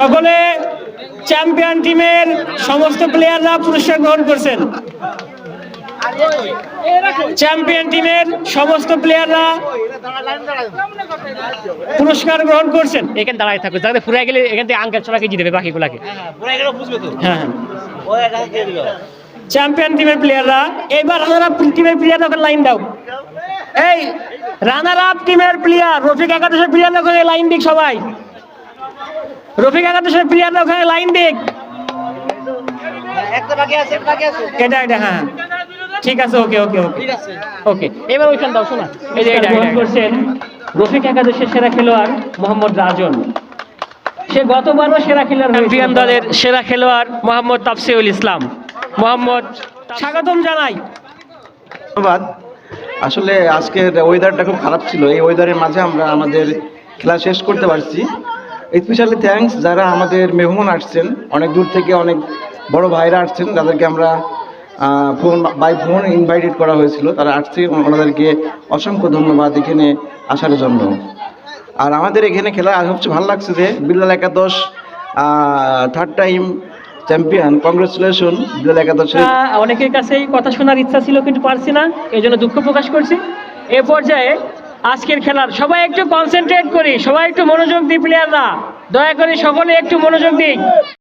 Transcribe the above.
সকলে চ্যাম্পিয়ন টিমের সমস্ত প্লেয়াররা পুরস্কার গ্রহণ করছেন। চ্যাম্পিয়ন টিমের সমস্ত প্লেয়াররা পুরস্কার গ্রহণ করছেন। এখানে দাঁড়ায় থাকবে, যাতে ফুরাই গেলে এখান থেকে আঙ্কেল চলাকে দিয়ে দেবে বাকিগুলাকে। হ্যাঁ, চ্যাম্পিয়ন টিমের প্লেয়াররা এবার রানার আপ টিমের প্লেয়াররা ওখানে লাইন দাও। এই রানার আপ টিমের প্লেয়ার রফিক একাদশের প্লেয়াররা ওখানে লাইন দিক, সবাই রফিক একাদশের প্লেয়াররা ওখানে লাইন দিক। এটা হ্যাঁ, ঠিক আছে, ওকে ওকে ওকে ওকে। এবার ওইখানে দাও, শোনা এই যে গ্রহণ করছেন রফিক একাদশের সেরা খেলোয়াড় মোহাম্মদ রাজন। সে গতবারও সেরা খেলোয়াড়, চ্যাম্পিয়ন দলের সেরা খেলোয়াড় মোহাম্মদ তাফসিউল ইসলাম। মোহাম্মদ স্বাগতম জানাই। ধন্যবাদ। আসলে আজকের ওয়েদারটা খুব খারাপ ছিল, এই ওয়েদারের মাঝে আমরা আমাদের খেলা শেষ করতে পারছি। স্পেশালি থ্যাঙ্কস যারা আমাদের মেহমান আসছেন, অনেক দূর থেকে অনেক বড় ভাইরা আসছেন, যাদেরকে আমরা ফোন ইনভাইটেড করা হয়েছিল, তারা আসছে। ওনাদেরকে অসংখ্য ধন্যবাদ এখানে আসার জন্য। আর আমাদের এখানে খেলা সবচেয়ে ভালো লাগছে যে বিল্লাল একাদশ third time champion. Congratulation Billal একাদশের। অনেকের কাছেই কথা শোনার ইচ্ছা ছিল কিন্তু পারছি না, এই জন্য দুঃখ প্রকাশ করছি। এ পর্যায়ে আজকের খেলার সবাই একটু কনসেন্ট্রেট করি, সবাই একটু মনোযোগ দিই, প্লেয়াররা দয়া করে সকলে একটু মনোযোগ দিই।